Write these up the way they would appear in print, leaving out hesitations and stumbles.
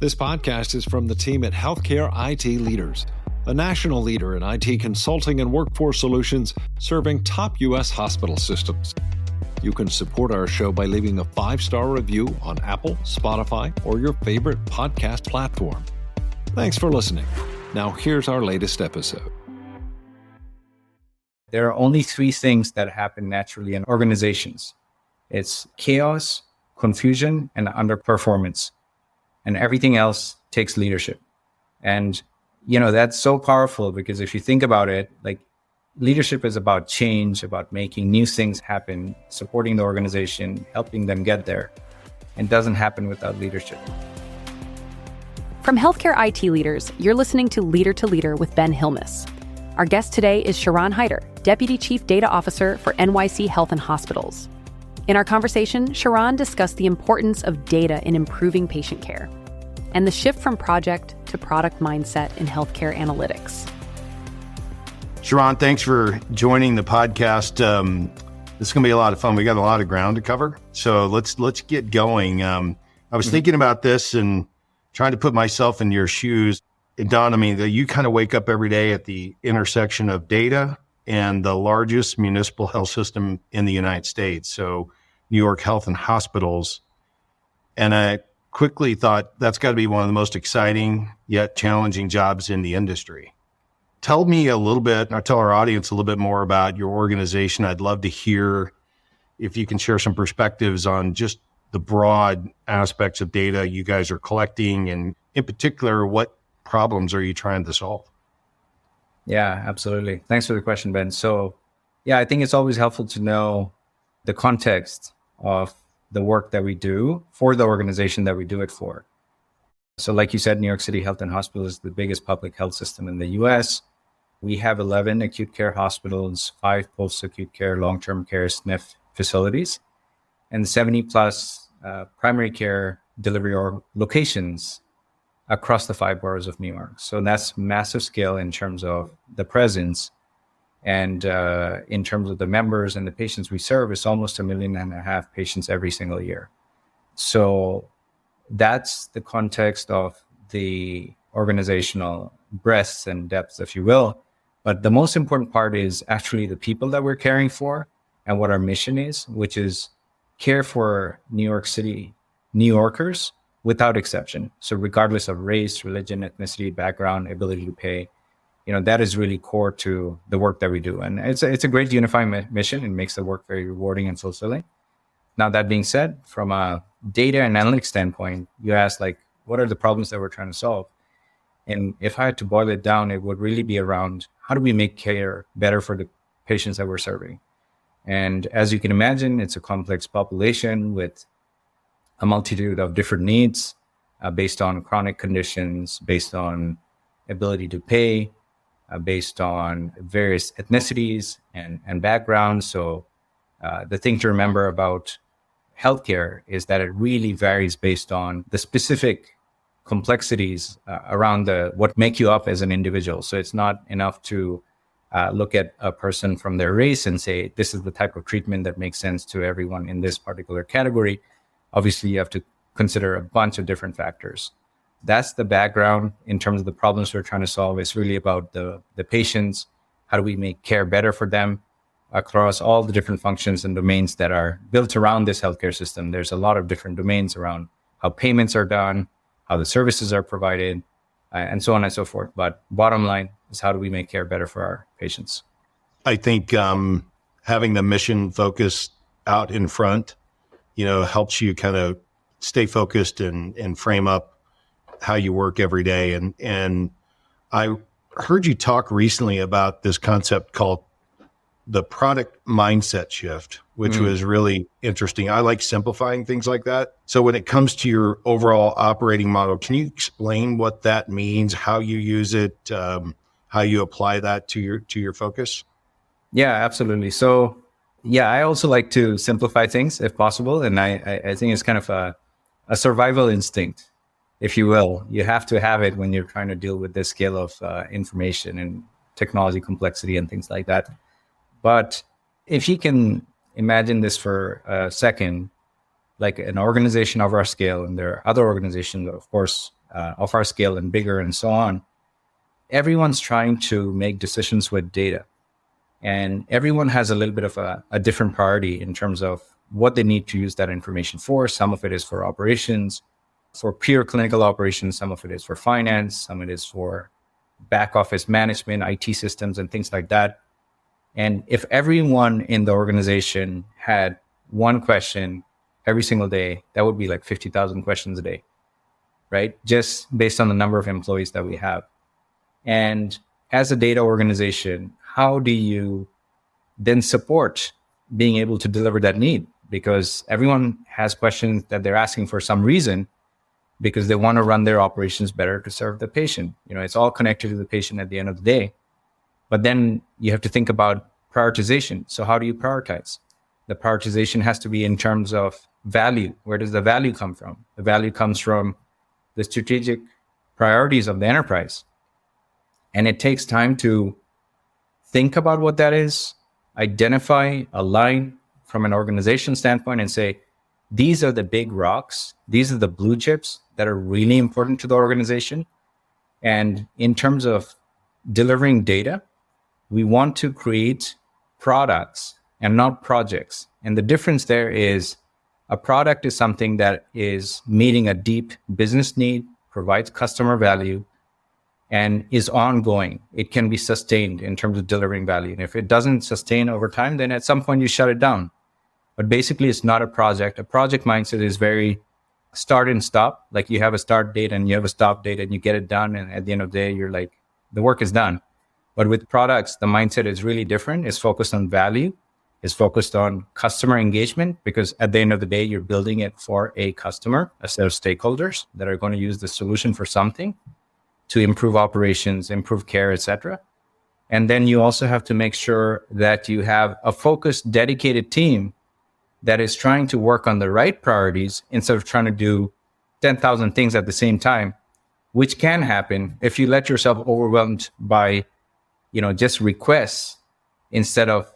This podcast is from the team at Healthcare IT Leaders, a national leader in IT consulting and workforce solutions serving top U.S. hospital systems. You can support our show by leaving a 5-star review on Apple, Spotify, or your favorite podcast platform. Thanks for listening. Now here's our latest episode. There are only 3 things that happen naturally in organizations. It's chaos, confusion, and underperformance. And everything else takes leadership. And, that's so powerful because if you think about it, leadership is about change, about making new things happen, supporting the organization, helping them get there. It doesn't happen without leadership. From Healthcare IT Leaders, you're listening to Leader with Ben Hilmes. Our guest today is Shahran Haider, Deputy Chief Data Officer for NYC Health Hospitals. In our conversation, Shahran discussed the importance of data in improving patient care and the shift from project to product mindset in healthcare analytics. Shahran, thanks for joining the podcast. This is going to be a lot of fun. We got a lot of ground to cover, so let's get going. I was thinking about this and trying to put myself in your shoes. It dawned on me that you kind of wake up every day at the intersection of data and the largest municipal health system in the United States, so New York Health Hospitals. And I quickly thought that's got to be one of the most exciting yet challenging jobs in the industry. Tell me a little bit, or tell our audience a little bit more about your organization. I'd love to hear if you can share some perspectives on just the broad aspects of data you guys are collecting, and in particular, what problems are you trying to solve? Yeah, absolutely. Thanks for the question, Ben. So, I think it's always helpful to know the context of the work that we do for the organization that we do it for. So like you said, New York City Health Hospitals is the biggest public health system in the US. We have 11 acute care hospitals, 5 post-acute care, long-term care SNF facilities, and 70 plus primary care delivery locations across the 5 boroughs of New York. So that's massive scale in terms of the presence. And in terms of the members and the patients we serve, it's almost 1.5 million patients every single year. So that's the context of the organizational breadth and depth, if you will. But the most important part is actually the people that we're caring for and what our mission is, which is care for New York City, New Yorkers without exception. So regardless of race, religion, ethnicity, background, ability to pay, that is really core to the work that we do. And it's a great unifying mission. It makes the work very rewarding and fulfilling. Now, that being said, from a data and analytics standpoint, you asked, what are the problems that we're trying to solve? And if I had to boil it down, it would really be around how do we make care better for the patients that we're serving? And as you can imagine, it's a complex population with a multitude of different needs based on chronic conditions, based on ability to pay, based on various ethnicities and backgrounds. So the thing to remember about healthcare is that it really varies based on the specific complexities around what make you up as an individual. So it's not enough to look at a person from their race and say, this is the type of treatment that makes sense to everyone in this particular category. Obviously, you have to consider a bunch of different factors. That's the background in terms of the problems we're trying to solve. It's really about the patients. How do we make care better for them across all the different functions and domains that are built around this healthcare system? There's a lot of different domains around how payments are done, how the services are provided, and so on and so forth. But bottom line is, how do we make care better for our patients? I think having the mission focus out in front, helps you kind of stay focused and frame up how you work every day. And I heard you talk recently about this concept called the product mindset shift, which was really interesting. I like simplifying things like that. So when it comes to your overall operating model, can you explain what that means, how you use it, how you apply that to your focus? Yeah, absolutely. So I also like to simplify things if possible. And I think it's kind of a survival instinct, if you will. You have to have it when you're trying to deal with this scale of information and technology complexity and things like that. But if you can imagine this for a second, like an organization of our scale, and there are other organizations, of course, of our scale and bigger and so on, everyone's trying to make decisions with data. And everyone has a little bit of a different priority in terms of what they need to use that information for. Some of it is for operations, for pure clinical operations. Some of it is for finance. Some of it is for back office management, IT systems, and things like that. And if everyone in the organization had one question every single day, that would be like 50,000 questions a day, right? Just based on the number of employees that we have. And as a data organization, how do you then support being able to deliver that need? Because everyone has questions that they're asking for some reason, because they want to run their operations better to serve the patient. It's all connected to the patient at the end of the day. But then you have to think about prioritization. So how do you prioritize? The prioritization has to be in terms of value. Where does the value come from? The value comes from the strategic priorities of the enterprise. And it takes time to think about what that is, identify, align from an organization standpoint and say, these are the big rocks. These are the blue chips that are really important to the organization. And in terms of delivering data, we want to create products and not projects. And the difference there is a product is something that is meeting a deep business need, provides customer value, and is ongoing. It can be sustained in terms of delivering value. And if it doesn't sustain over time, then at some point you shut it down. But basically, it's not a project. A project mindset is very start and stop. Like you have a start date and you have a stop date and you get it done. And at the end of the day, you're like, the work is done. But with products, the mindset is really different. It's focused on value. It's focused on customer engagement, because at the end of the day, you're building it for a customer, a set of stakeholders that are going to use the solution for something to improve operations, improve care, etc. And then you also have to make sure that you have a focused, dedicated team that is trying to work on the right priorities instead of trying to do 10,000 things at the same time, which can happen if you let yourself overwhelmed by, just requests instead of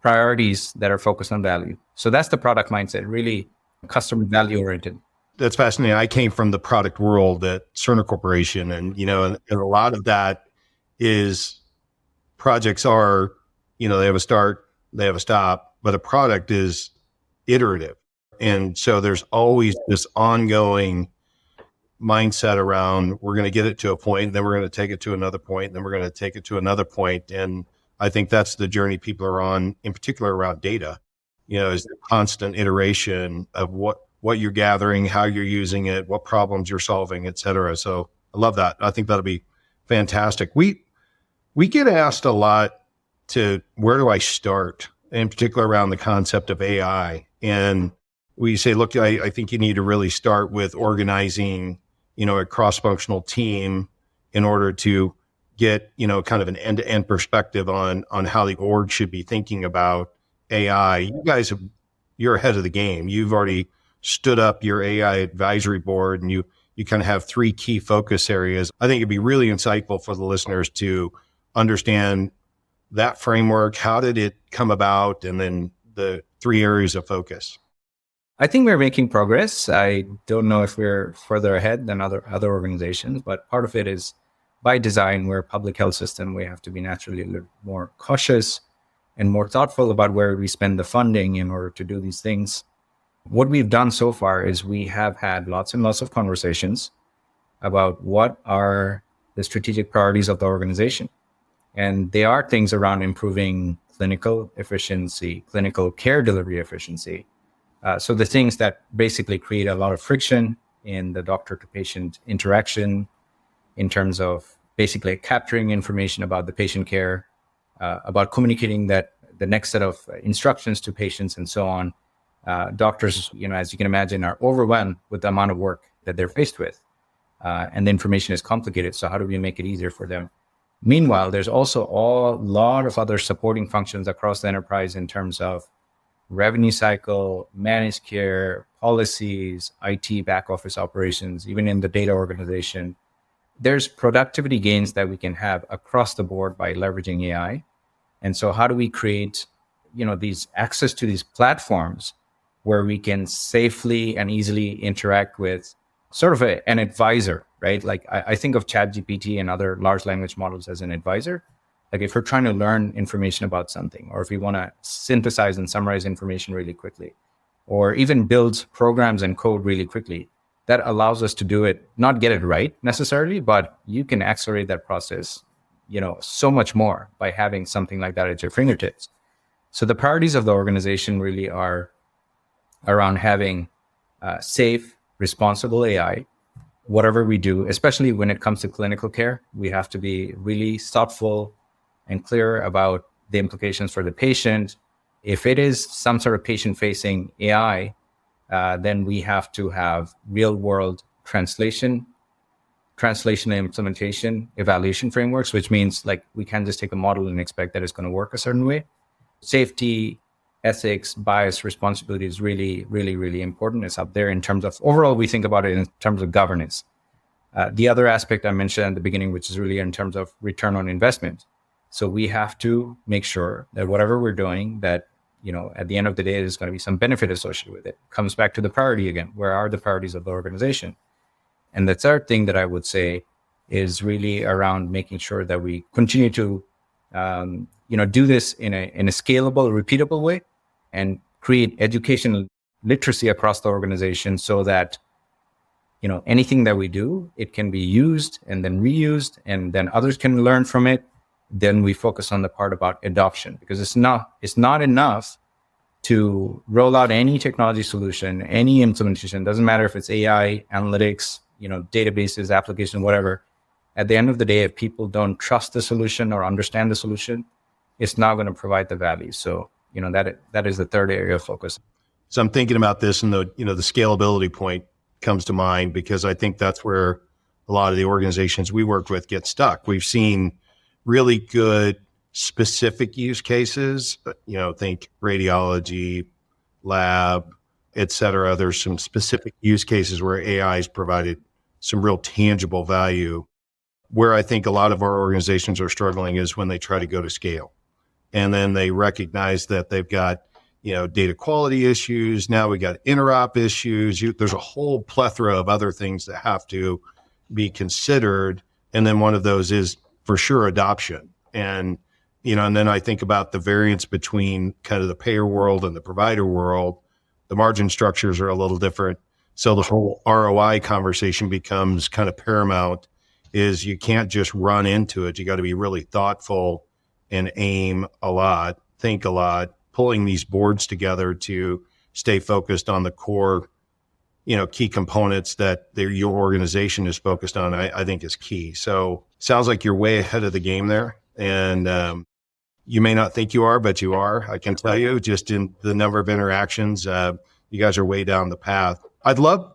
priorities that are focused on value. So that's the product mindset, really customer value oriented. That's fascinating. I came from the product world at Cerner Corporation, and and a lot of that is projects are, they have a start, they have a stop, but a product is iterative. And so there's always this ongoing mindset around, we're going to get it to a point, then we're going to take it to another point, then we're going to take it to another point. And I think that's the journey people are on, in particular around data, is the constant iteration of what you're gathering, how you're using it, what problems you're solving, et cetera. So I love that. I think that'll be fantastic. We get asked a lot to where do I start, in particular around the concept of AI. And we say, look, I think you need to really start with organizing, a cross-functional team in order to get, kind of an end-to-end perspective on how the org should be thinking about AI. You guys, you're ahead of the game. You've already stood up your AI advisory board, and you kind of have 3 key focus areas. I think it'd be really insightful for the listeners to understand that framework. How did it come about? And then the 3 areas of focus. I think we're making progress. I don't know if we're further ahead than other organizations, but part of it is by design. We're a public health system. We have to be naturally a little more cautious and more thoughtful about where we spend the funding in order to do these things. What we've done so far is we have had lots and lots of conversations about what are the strategic priorities of the organization. And they are things around improving clinical efficiency, clinical care delivery efficiency. So the things that basically create a lot of friction in the doctor to patient interaction in terms of basically capturing information about the patient care, about communicating that the next set of instructions to patients and so on. Doctors, as you can imagine, are overwhelmed with the amount of work that they're faced with. And the information is complicated. So how do we make it easier for them? Meanwhile, there's also a lot of other supporting functions across the enterprise in terms of revenue cycle, managed care, policies, IT, back office operations, even in the data organization. There's productivity gains that we can have across the board by leveraging AI. And so how do we create, these access to these platforms where we can safely and easily interact with sort of an advisor, right? Like I think of ChatGPT and other large language models as an advisor. Like if we're trying to learn information about something, or if we want to synthesize and summarize information really quickly, or even build programs and code really quickly, that allows us to do it, not get it right necessarily, but you can accelerate that process, so much more by having something like that at your fingertips. So the priorities of the organization really are around having safe, responsible AI. Whatever we do, especially when it comes to clinical care, we have to be really thoughtful and clear about the implications for the patient. If it is some sort of patient-facing AI, then we have to have real-world translation and implementation, evaluation frameworks, which means like we can't just take a model and expect that it's going to work a certain way. Safety, ethics, bias, responsibility is really, really, really important. It's up there in terms of overall, we think about it in terms of governance. The other aspect I mentioned at the beginning, which is really in terms of return on investment. So we have to make sure that whatever we're doing, that, at the end of the day, there's going to be some benefit associated with it. Comes back to the priority again. Where are the priorities of the organization? And the third thing that I would say is really around making sure that we continue to, do this in a scalable, repeatable way, and create educational literacy across the organization so that, anything that we do, it can be used and then reused, and then others can learn from it. Then we focus on the part about adoption, because it's not enough to roll out any technology solution, any implementation. Doesn't matter if it's AI, analytics, databases, application, whatever. At the end of the day, if people don't trust the solution or understand the solution, it's not going to provide the value. So, that is the third area of focus. So I'm thinking about this, and the scalability point comes to mind, because I think that's where a lot of the organizations we worked with get stuck. We've seen really good specific use cases, think radiology, lab, et cetera. There's some specific use cases where AI has provided some real tangible value. Where I think a lot of our organizations are struggling is when they try to go to scale. And then they recognize that they've got, data quality issues. Now we got interop issues. There's a whole plethora of other things that have to be considered. And then one of those is for sure adoption. And, and then I think about the variance between kind of the payer world and the provider world. The margin structures are a little different. So the whole ROI conversation becomes kind of paramount. Is you can't just run into it. You got to be really thoughtful and aim a lot, think a lot, pulling these boards together to stay focused on the core, key components that your organization is focused on, I think is key. So sounds like you're way ahead of the game there. And you may not think you are, but you are. I can tell you just in the number of interactions, you guys are way down the path. I'd love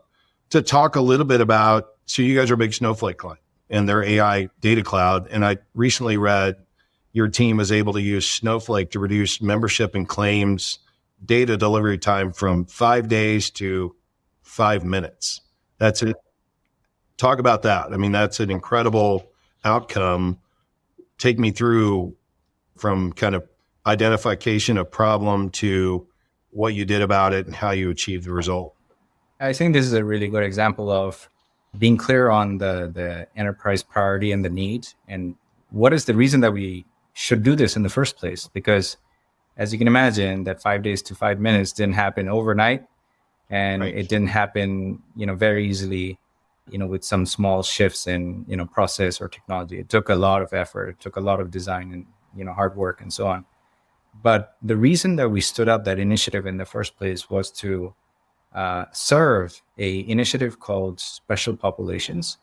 to talk a little bit about, so you guys are a big Snowflake client and their AI data cloud. And I recently read your team was able to use Snowflake to reduce membership and claims data delivery time from 5 days to 5 minutes. That's it. Talk about that. I mean, that's an incredible outcome. Take me through from kind of identification of problem to what you did about it and how you achieved the result. I think this is a really good example of being clear on the enterprise priority and the need, and what is the reason that we should do this in the first place. Because as you can imagine, that 5 days to 5 minutes didn't happen overnight, and It didn't happen, very easily, with some small shifts in, process or technology. It took a lot of effort. It took a lot of design and, hard work and so on. But the reason that we stood up that initiative in the first place was to serve a initiative called Special Populations.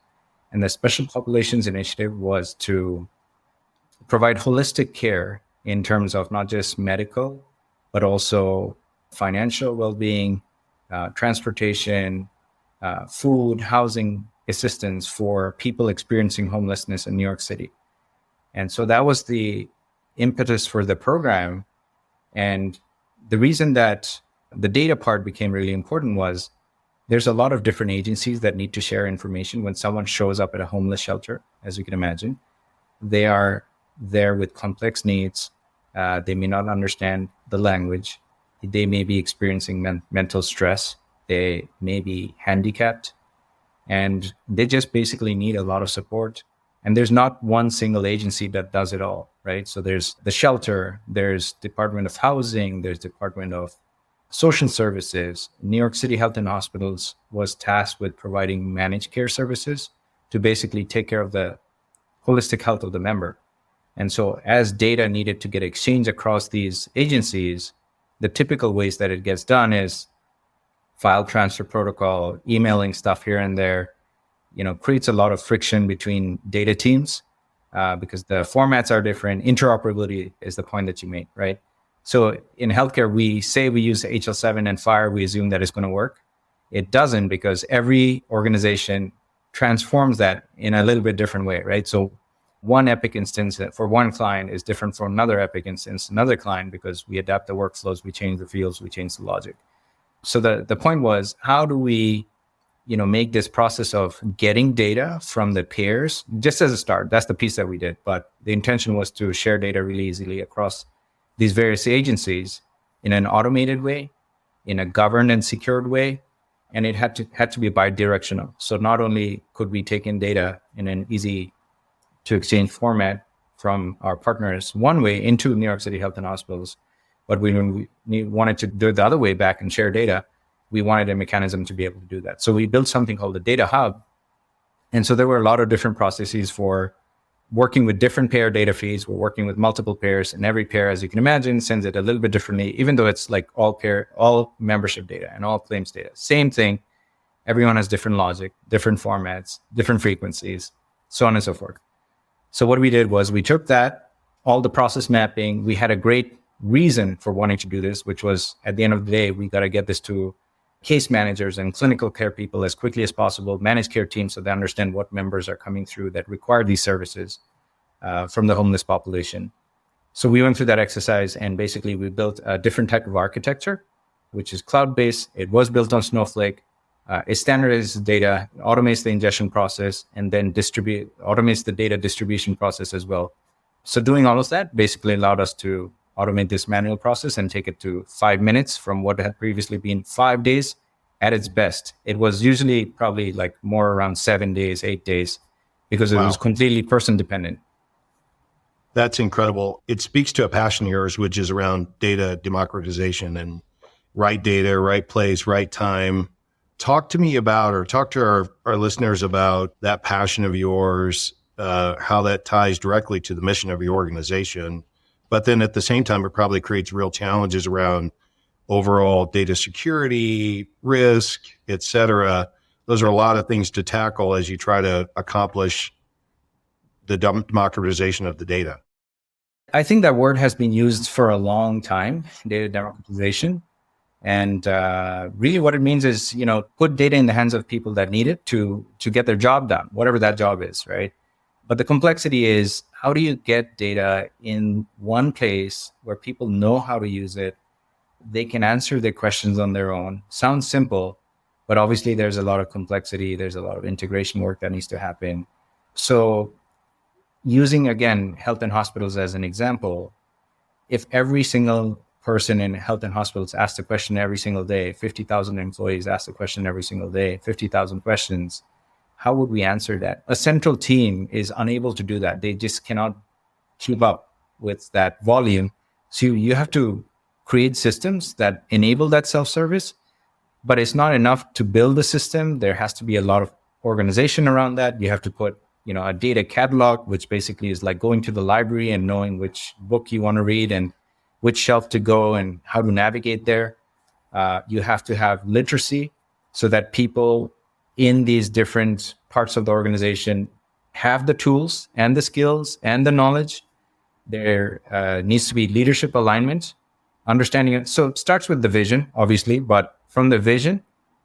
And the Special Populations Initiative was to provide holistic care in terms of not just medical, but also financial well-being, transportation, food, housing assistance for people experiencing homelessness in New York City. And so that was the impetus for the program. And the reason that the data part became really important was there's a lot of different agencies that need to share information when someone shows up at a homeless shelter, as you can imagine. They are there with complex needs. They may not understand the language. They may be experiencing mental stress. They may be handicapped. and they just basically need a lot of support. And there's not one single agency that does it all, right? So there's the shelter, there's Department of Housing, there's Department of Social Services. New York City Health and Hospitals was tasked with providing managed care services to basically take care of the holistic health of the member. And so as data needed to get exchanged across these agencies, the typical ways that it gets done is file transfer protocol, emailing stuff here and there, creates a lot of friction between data teams because the formats are different. Interoperability is the point that you made, right? So in healthcare, we say we use HL7 and FHIR, we assume that it's going to work. It doesn't, because every organization transforms that in a little bit different way, right? So one Epic instance for one client is different from another Epic instance, another client, because we adapt the workflows, we change the fields, we change the logic. So the point was, how do we make this process of getting data from the peers, just as a start? That's the piece that we did. But the intention was to share data really easily across these various agencies in an automated way, in a governed and secured way. And it had to be bi-directional. So not only could we take in data in an easy to exchange format from our partners one way into New York City Health and Hospitals, but when we wanted to do it the other way back and share data, we wanted a mechanism to be able to do that. So we built something called the Data Hub. And so there were a lot of different processes for working with different payer data feeds. We're working with multiple payers, and every payer, as you can imagine, sends it a little bit differently, even though it's like all membership data and all claims data. Same thing. Everyone has different logic, different formats, different frequencies, so on and so forth. So what we did was we took that, all the process mapping. We had a great reason for wanting to do this, which was, at the end of the day, we got to get this to case managers and clinical care people as quickly as possible, managed care teams, so they understand what members are coming through that require these services from the homeless population. So we went through that exercise, and basically we built a different type of architecture, which is cloud-based. It was built on Snowflake. It standardizes data, automates the ingestion process, and then automates the data distribution process as well. So doing all of that basically allowed us to automate this manual process and take it to 5 minutes from what had previously been 5 days at its best. It was usually probably like more around 7 days, 8 days, because it was completely person dependent. That's incredible. It speaks to a passion of yours, which is around data democratization and right data, right place, right time. Talk to me about, or talk to our listeners about that passion of yours, how that ties directly to the mission of your organization. But then at the same time, it probably creates real challenges around overall data security, risk, et cetera. Those are a lot of things to tackle as you try to accomplish the democratization of the data. I think that word has been used for a long time, data democratization. And really what it means is, put data in the hands of people that need it to get their job done, whatever that job is, right? But the complexity is, how do you get data in one place where people know how to use it? They can answer their questions on their own. Sounds simple, but obviously there's a lot of complexity. There's a lot of integration work that needs to happen. So using, again, health and hospitals as an example, if every single person in health and hospitals asked a question every single day, 50,000 employees asked a question every single day, 50,000 questions, how would we answer that? A central team is unable to do that. They just cannot keep up with that volume. So you have to create systems that enable that self-service, but it's not enough to build a system. There has to be a lot of organization around that. You have to put, a data catalog, which basically is like going to the library and knowing which book you want to read and which shelf to go and how to navigate there. You have to have literacy so that people in these different parts of the organization have the tools and the skills and the knowledge. There needs to be leadership alignment, understanding it. So it starts with the vision, obviously, but from the vision,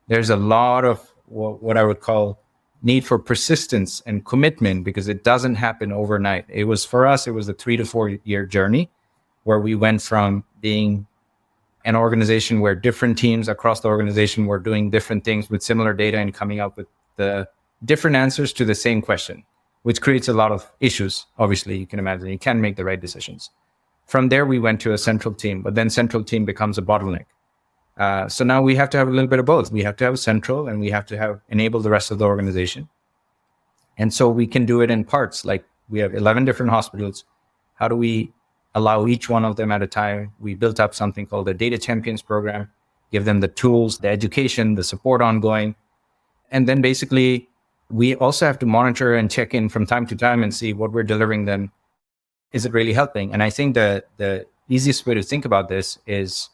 there's a lot of what I would call need for persistence and commitment, because it doesn't happen overnight. For us, it was a 3 to 4 year journey where we went from being an organization where different teams across the organization were doing different things with similar data and coming up with the different answers to the same question, which creates a lot of issues. Obviously, you can imagine you can't make the right decisions. From there, we went to a central team, but then central team becomes a bottleneck. So now we have to have a little bit of both. We have to have central and we have to have enable the rest of the organization. And so we can do it in parts. Like we have 11 different hospitals. How do we allow each one of them at a time? We built up something called the Data Champions program, give them the tools, the education, the support ongoing. And then basically, we also have to monitor and check in from time to time and see what we're delivering them. Is it really helping? And I think the easiest way to think about this is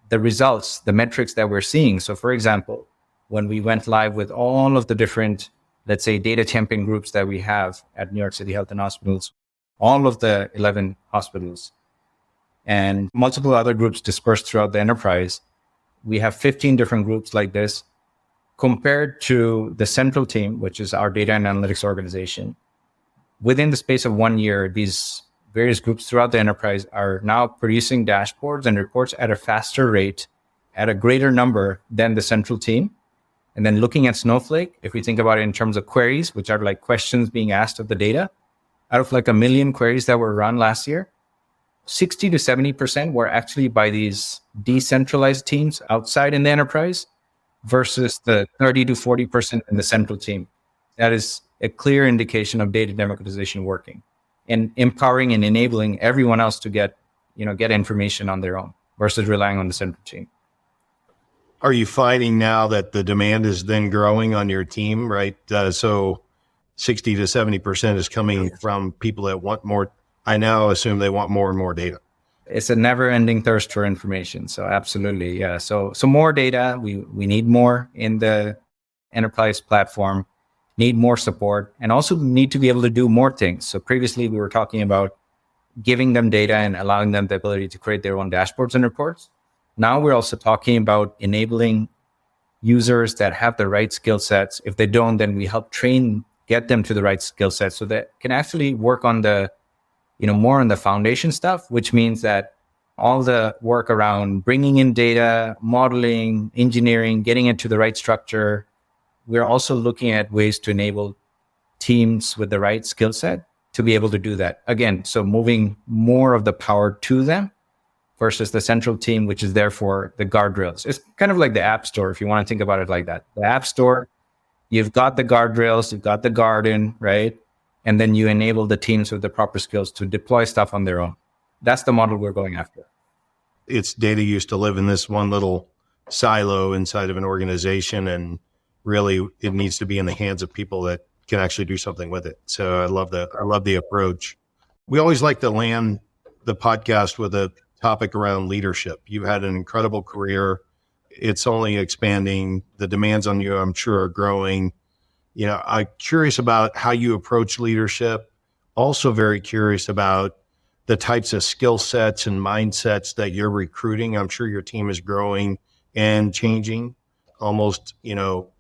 the results, the metrics that we're seeing. So for example, when we went live with all of the different, let's say, data champion groups that we have at New York City Health and Hospitals, all of the 11 hospitals and multiple other groups dispersed throughout the enterprise, we have 15 different groups like this compared to the central team, which is our data and analytics organization. Within the space of 1 year, these various groups throughout the enterprise are now producing dashboards and reports at a faster rate, at a greater number than the central team. And then looking at Snowflake, if we think about it in terms of queries, which are like questions being asked of the data, out of like 1 million queries that were run last year, 60 to 70% were actually by these decentralized teams outside in the enterprise versus the 30 to 40% in the central team. That is a clear indication of data democratization working and empowering and enabling everyone else to get information on their own versus relying on the central team. Are you finding now that the demand is then growing on your team, right? So 60 to 70% is coming from people that want more. I now assume they want more and more data. It's a never-ending thirst for information. So absolutely, yeah. So more data. We need more in the enterprise platform, need more support, and also need to be able to do more things. So previously we were talking about giving them data and allowing them the ability to create their own dashboards and reports. Now we're also talking about enabling users that have the right skill sets. If they don't, then we help get them to the right skill sets so that can actually work on the, more on the foundation stuff, which means that all the work around bringing in data, modeling, engineering, getting it to the right structure. We're also looking at ways to enable teams with the right skill set to be able to do that. Again, so moving more of the power to them versus the central team, which is there for the guardrails. It's kind of like the App Store, if you want to think about it like that. The App Store, you've got the guardrails, you've got the garden, right? And then you enable the teams with the proper skills to deploy stuff on their own. That's the model we're going after. It's data used to live in this one little silo inside of an organization, and really it needs to be in the hands of people that can actually do something with it. So I love the approach. We always like to land the podcast with a topic around leadership. You had an incredible career. It's only expanding. The demands on you, I'm sure, are growing. I'm curious about how you approach leadership. Also very curious about the types of skill sets and mindsets that you're recruiting. I'm sure your team is growing and changing almost,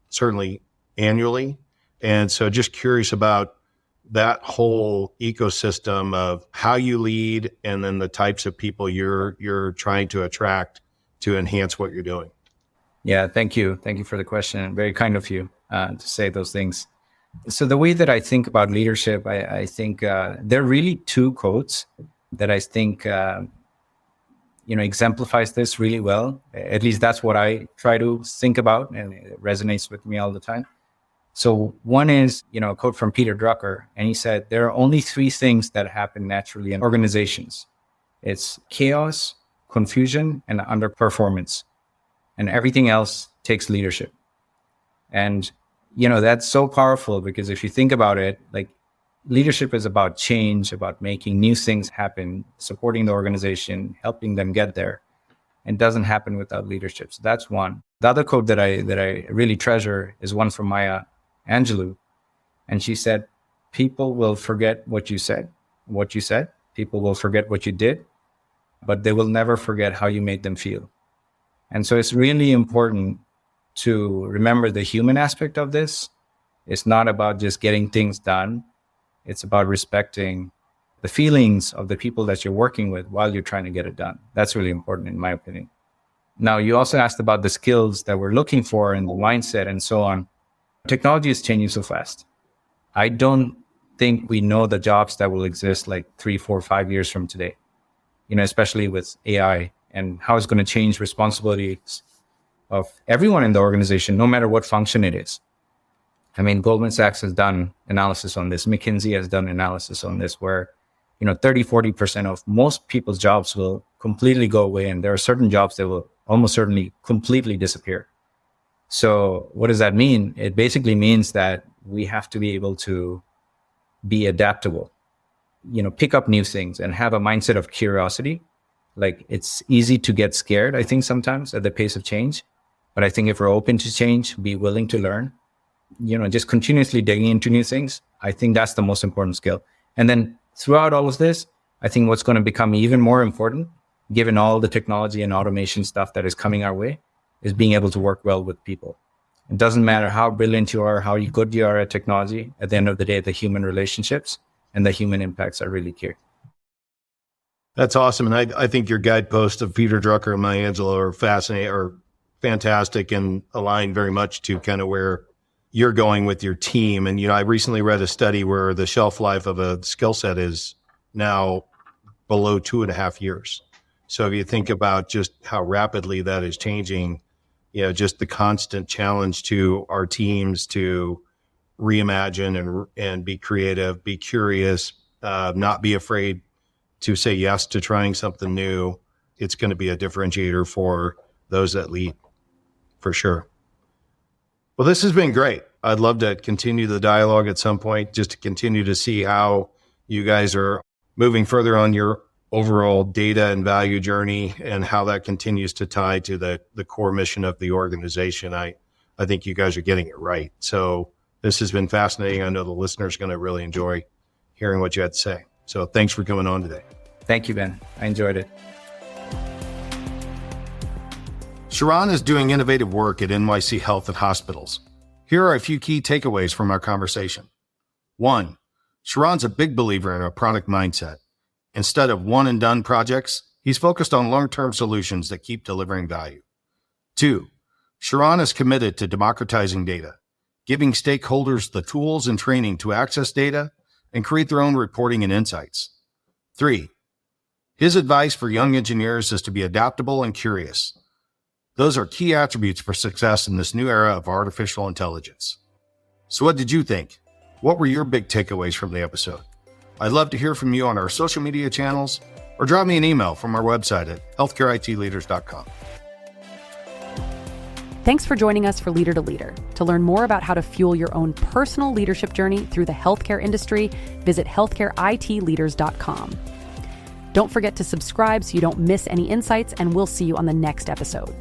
certainly annually. And so just curious about that whole ecosystem of how you lead and then the types of people you're trying to attract to enhance what you're doing. Yeah, thank you. Thank you for the question. Very kind of you to say those things. So the way that I think about leadership, I think there are really two quotes that I think exemplifies this really well. At least that's what I try to think about, and it resonates with me all the time. So one is, a quote from Peter Drucker, and he said, there are only three things that happen naturally in organizations. It's chaos, confusion, and underperformance. And everything else takes leadership. And, that's so powerful because if you think about it, like leadership is about change, about making new things happen, supporting the organization, helping them get there. And doesn't happen without leadership. So that's one. The other quote that I really treasure is one from Maya Angelou. And she said, people will forget what you said. People will forget what you did, but they will never forget how you made them feel. And so it's really important to remember the human aspect of this. It's not about just getting things done. It's about respecting the feelings of the people that you're working with while you're trying to get it done. That's really important in my opinion. Now, you also asked about the skills that we're looking for and the mindset and so on. Technology is changing so fast. I don't think we know the jobs that will exist like 3, 4, 5 years from today, especially with AI and how it's going to change responsibilities of everyone in the organization, no matter what function it is. I mean, Goldman Sachs has done analysis on this. McKinsey has done analysis on this where, 30-40% of most people's jobs will completely go away. And there are certain jobs that will almost certainly completely disappear. So what does that mean? It basically means that we have to be able to be adaptable, pick up new things and have a mindset of curiosity. Like, it's easy to get scared, I think, sometimes at the pace of change. But I think if we're open to change, be willing to learn, just continuously digging into new things, I think that's the most important skill. And then throughout all of this, I think what's going to become even more important, given all the technology and automation stuff that is coming our way, is being able to work well with people. It doesn't matter how brilliant you are, how good you are at technology. At the end of the day, the human relationships and the human impacts are really key. That's awesome. And I think your guideposts of Peter Drucker and Maya Angelou are fantastic and align very much to kind of where you're going with your team. And, I recently read a study where the shelf life of a skill set is now below 2.5 years. So if you think about just how rapidly that is changing, just the constant challenge to our teams to reimagine and be creative, be curious, not be afraid to say yes to trying something new, it's going to be a differentiator for those that lead, for sure. Well, this has been great. I'd love to continue the dialogue at some point, just to continue to see how you guys are moving further on your overall data and value journey and how that continues to tie to the core mission of the organization. I think you guys are getting it right. So this has been fascinating. I know the listeners are going to really enjoy hearing what you had to say. So thanks for coming on today. Thank you, Ben. I enjoyed it. Shahran is doing innovative work at NYC Health Hospitals. Here are a few key takeaways from our conversation. 1, Shahran's a big believer in a product mindset. Instead of one and done projects, he's focused on long-term solutions that keep delivering value. 2, Shahran is committed to democratizing data, giving stakeholders the tools and training to access data and create their own reporting and insights. 3, his advice for young engineers is to be adaptable and curious. Those are key attributes for success in this new era of artificial intelligence. So what did you think? What were your big takeaways from the episode? I'd love to hear from you on our social media channels or drop me an email from our website at healthcareitleaders.com. Thanks for joining us for Leader to Leader. To learn more about how to fuel your own personal leadership journey through the healthcare industry, visit healthcareitleaders.com. Don't forget to subscribe so you don't miss any insights, and we'll see you on the next episode.